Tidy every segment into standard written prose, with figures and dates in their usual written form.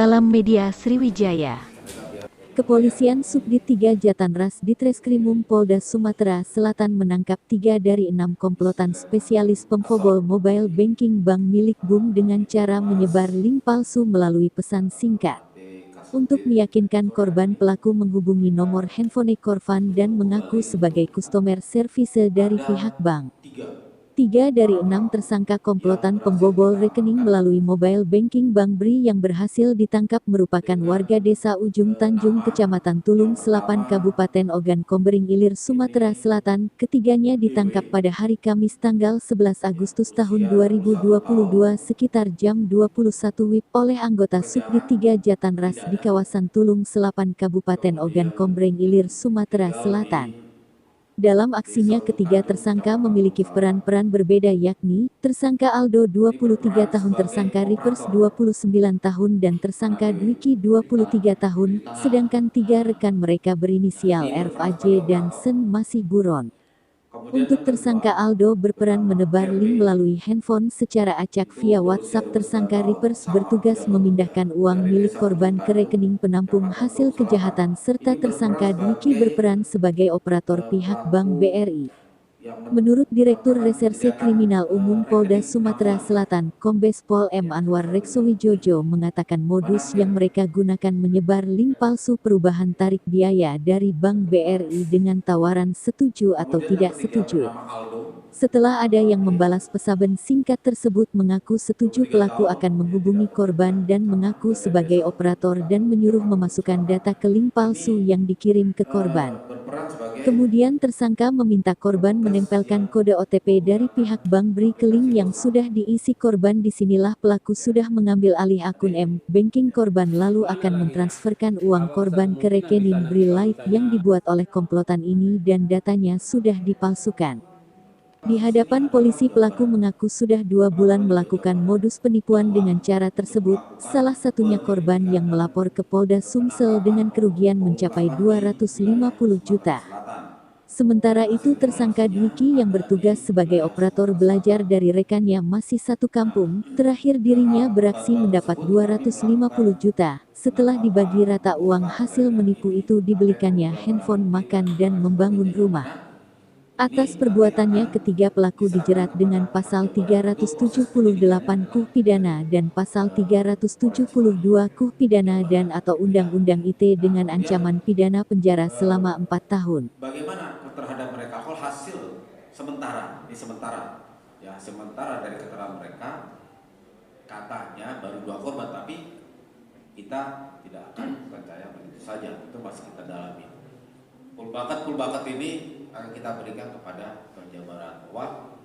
Salam Media Sriwijaya. Kepolisian Subdit 3 Jatanras Ditreskrimum Polda Sumatera Selatan menangkap 3 dari 6 komplotan spesialis pembobol mobile banking bank milik BUM dengan cara menyebar link palsu melalui pesan singkat. Untuk meyakinkan korban, pelaku menghubungi nomor handphone korban dan mengaku sebagai customer service dari pihak bank. 3 dari 6 tersangka komplotan pembobol rekening melalui mobile banking Bank BRI yang berhasil ditangkap merupakan warga desa Ujung Tanjung, Kecamatan Tulung Selapan, Kabupaten Ogan Kombering Ilir, Sumatera Selatan. Ketiganya ditangkap pada hari Kamis tanggal 11 Agustus tahun 2022 sekitar jam 21 WIB oleh anggota Subdit 3 Jatanras di kawasan Tulung Selapan, Kabupaten Ogan Kombering Ilir, Sumatera Selatan. Dalam aksinya, ketiga tersangka memiliki peran-peran berbeda, yakni tersangka Aldo 23 tahun, tersangka Ripers 29 tahun, dan tersangka Dwiki 23 tahun, sedangkan 3 rekan mereka berinisial RFAJ dan Sen masih buron. Untuk tersangka Aldo berperan menebar link melalui handphone secara acak via WhatsApp. Tersangka Ripers bertugas memindahkan uang milik korban ke rekening penampung hasil kejahatan, serta tersangka Dwiki berperan sebagai operator pihak Bank BRI. Menurut Direktur Reserse Kriminal Umum Polda Sumatera Selatan, Kombes Pol M. Anwar Reksowijojo mengatakan modus yang mereka gunakan menyebar link palsu perubahan tarik biaya dari Bank BRI dengan tawaran setuju atau tidak setuju. Setelah ada yang membalas pesan singkat tersebut mengaku setuju, pelaku akan menghubungi korban dan mengaku sebagai operator dan menyuruh memasukkan data ke link palsu yang dikirim ke korban. Kemudian tersangka meminta korban menempelkan kode OTP dari pihak Bank BRI ke link yang sudah diisi korban. Disinilah pelaku sudah mengambil alih akun banking korban lalu akan mentransferkan uang korban ke rekening BRI Live yang dibuat oleh komplotan ini dan datanya sudah dipalsukan. Di hadapan polisi, pelaku mengaku sudah 2 bulan melakukan modus penipuan dengan cara tersebut, salah satunya korban yang melapor ke Polda Sumsel dengan kerugian mencapai 250 juta. Sementara itu tersangka Dwiki yang bertugas sebagai operator belajar dari rekannya masih satu kampung, terakhir dirinya beraksi mendapat 250 juta, setelah dibagi rata uang hasil menipu itu dibelikannya handphone, makan dan membangun rumah. Atas perbuatannya, ketiga pelaku dijerat dengan pasal 378 KUH pidana dan pasal 372 KUH pidana dan atau Undang-Undang ITE dengan ancaman pidana penjara selama 4 tahun. Bagaimana terhadap mereka? Kalau hasil sementara dari keterangan mereka katanya baru 2 korban, tapi kita tidak akan percaya begitu saja, itu masih kita dalami. Pulbakat ini akan kita berikan kepada penjabaran bahwa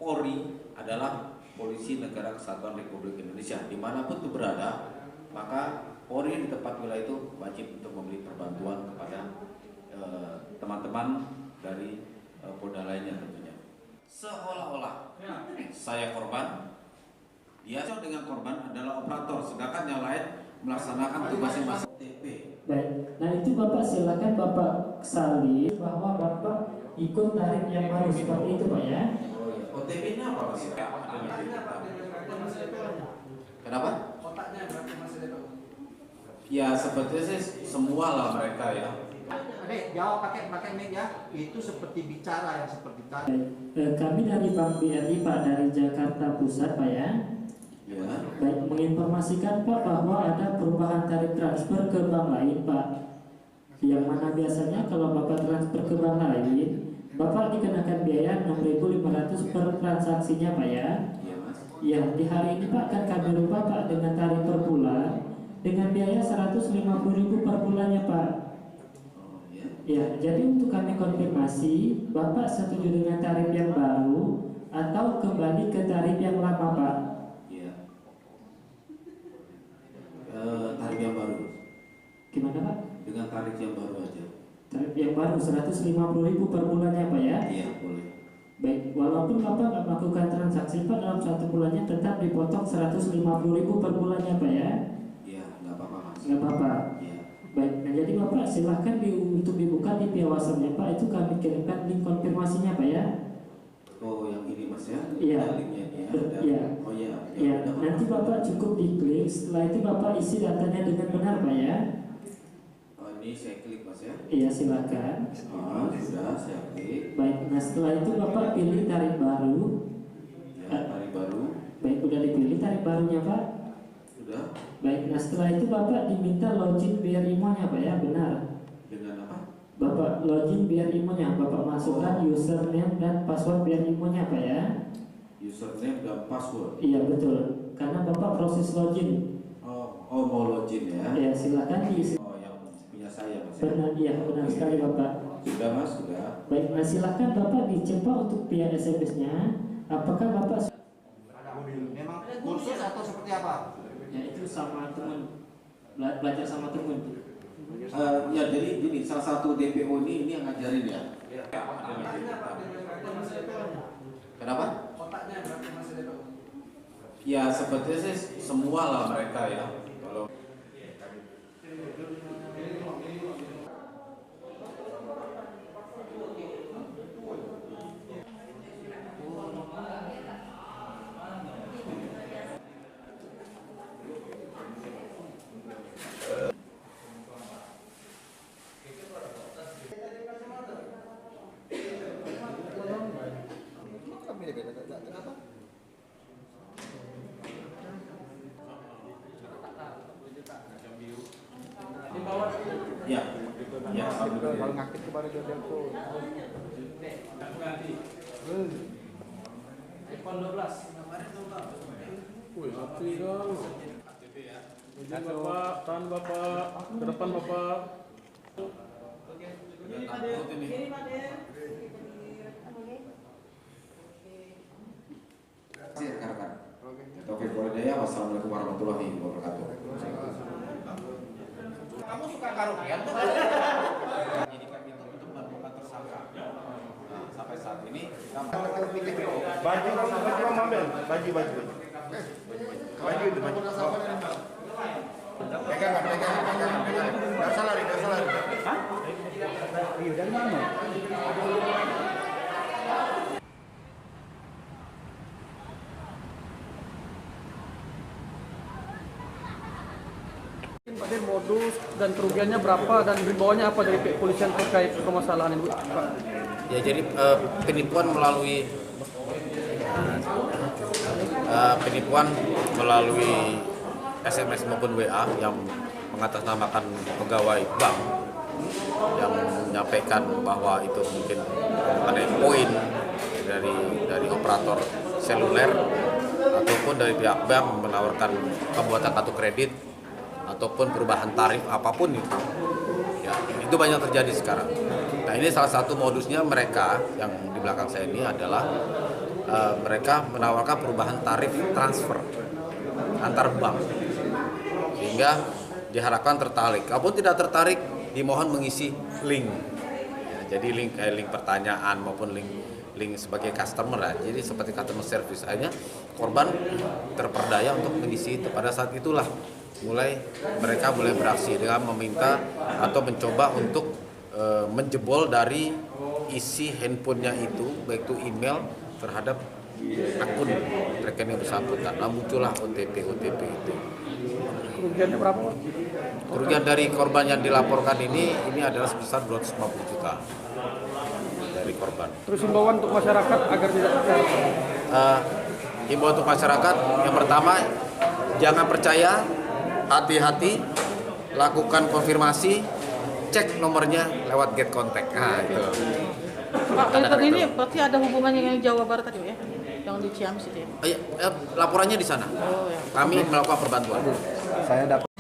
Polri adalah Polisi Negara Kesatuan Republik Indonesia. Dimanapun itu berada, maka Polri di tempat wilayah itu wajib untuk memberi perbantuan kepada teman-teman dari Polda lainnya tentunya. Seolah-olah saya korban, dia dengan korban adalah operator, sedangkan yang lain melaksanakan tugasnya masing-masing. Baik, nah itu Bapak silakan Bapak salin bahwa Bapak ikut tarif yang baru seperti itu Pak ya. OTP-nya apa Mas? Kenapa? Ya sepertinya sih semua lah mereka ya. Jawab pakai mic ya. Itu seperti bicara yang seperti tadi. Kami dari Bank BRI Pak, dari Jakarta Pusat Pak ya. Ya. Baik, menginformasikan Pak bahwa ada perubahan tarif transfer ke bank lain Pak. Yang mana biasanya kalau Bapak transfer ke bank lain, Bapak dikenakan biaya 6.500 per transaksinya Pak ya. Iya Mas. Ya, di hari ini Pak akan kami rubah Pak dengan tarif per bulan dengan biaya 150.000 per bulannya Pak. Oh ya. Ya, jadi untuk kami konfirmasi, Bapak setuju dengan tarif yang baru atau kembali ke tarif yang lama Pak? Tarif yang baru. Gimana Pak? Dengan tarif yang baru aja. Tarif yang baru 150.000 per bulannya Pak ya? Iya boleh. Baik, walaupun Bapak nggak melakukan transaksi Pak dalam 1 bulannya tetap dipotong 150.000 per bulannya Pak ya? Iya, nggak apa-apa Mas. Nggak apa-apa. Iya. Baik, nah jadi Bapak silahkan untuk dibuka di via WhatsApp-nya Pak, itu kami kirimkan link konfirmasinya Pak ya. Oh, yang ini Mas ya? Iya. Ada linknya ini ya? Ada. Iya. Oh iya. Ya, nanti Bapak cukup diklik, setelah itu Bapak isi datanya dengan benar Pak ya. Oh, ini saya klik Mas ya? Iya, silakan. Oh, sudah saya klik. Baik, nah setelah itu Bapak pilih tarif baru. Ya, hari baru. Baik, udah dipilih tarif barunya Pak. Sudah. Baik, nah setelah itu Bapak diminta login biar imonya Pak ya, benar. Dengan apa? Bapak login biar imonya, Bapak masukkan username dan password biar imonya Pak ya. Username dan password. Iya betul, karena Bapak proses login. Oh mau login ya? Ya silakan diisi. Oh, yang punya saya Mas ya? Benar, iya benar sekali Bapak. Sudah Mas, sudah. Baik, nah silakan Bapak dicoba untuk via SMS-nya. Apakah Bapak Memang kursus atau seperti apa? ya itu sama teman belajar sama teman. Ya jadi gini, salah satu DPO ini yang ngajarin ya. Kenapa? Ya sebetulnya sih semua lah mereka ya. Kalau ya, ya. Kalau ngaktif kemarin dia telepon. iPhone 12. Wih, api dong. Ujian Bapak, tahan Bapak, ke depan Bapak. Terima kasih rekan-rekan. Taufik Walhidayah, wassalamualaikum warahmatullahi wabarakatuh. Kamu suka karaokean tuh? Jadikan itu untuk menentukan tersangka. Nah, sampai saat ini Baju mau ambil, baju. Baju itu baju. Pegangan. Nggak salah. Hah? Iya, dari mana? Pak Den, modus dan kerugiannya berapa dan himbauannya apa dari pihak kepolisian terkait permasalahan ini, Pak? ya jadi penipuan melalui SMS maupun WA yang mengatasnamakan pegawai bank yang menyampaikan bahwa itu mungkin ada poin dari operator seluler ataupun dari pihak bank menawarkan pembuatan kartu kredit ataupun perubahan tarif apapun itu. Ya, itu banyak terjadi sekarang. Nah, ini salah satu modusnya mereka yang di belakang saya ini adalah mereka menawarkan perubahan tarif transfer antar bank sehingga diharapkan tertarik. Kalaupun tidak tertarik, dimohon mengisi link. Ya, jadi link kayak link pertanyaan maupun link sebagai customer lah. Jadi seperti customer service. Akhirnya korban terperdaya untuk mengisi itu. Pada saat itulah mereka mulai beraksi dengan meminta atau mencoba untuk menjebol dari isi handphonenya itu, baik itu email terhadap akun rekening bersangkutan. Nah, muncullah OTP itu. Kerugiannya berapa, Pak? Kerugian dari korban yang dilaporkan ini adalah sebesar 250 juta dari korban. Terus himbauan untuk masyarakat agar tidak percaya. Himbauan untuk masyarakat yang pertama, jangan percaya, hati-hati, lakukan konfirmasi, cek nomornya lewat get contact. Nah, itu. Pak, tadi ini berarti ada hubungannya dengan Jawa Barat tadi ya? Yang di Ciamis itu ya? Laporannya di sana. Oh ya. Kami melakukan perbantuan. Saya dapat